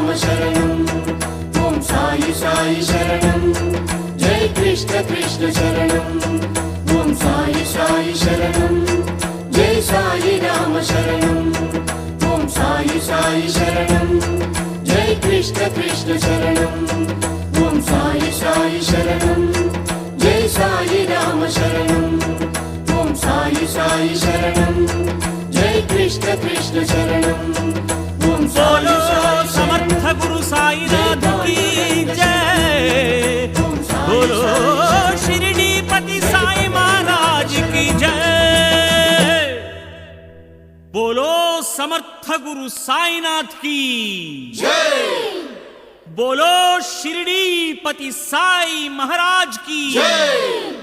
राम शरणं ओम साई साई शरणं जय कृष्ण कृष्ण शरणं ओम साई साई शरणं जय साई राम शरणं ओम साई साई शरणं जय कृष्ण कृष्ण शरणं ओम साई साई शरणं जय साई राम शरणं ओम साई साई शरणं जय कृष्ण कृष्ण शरणं ओम साई साई समर्थ गुरु साईनाथ की जय। बोलो शिरडीपति साई महाराज की जय। बोलो समर्थ गुरु साईनाथ की जय। बोलो शिरडीपति साई महाराज की जय।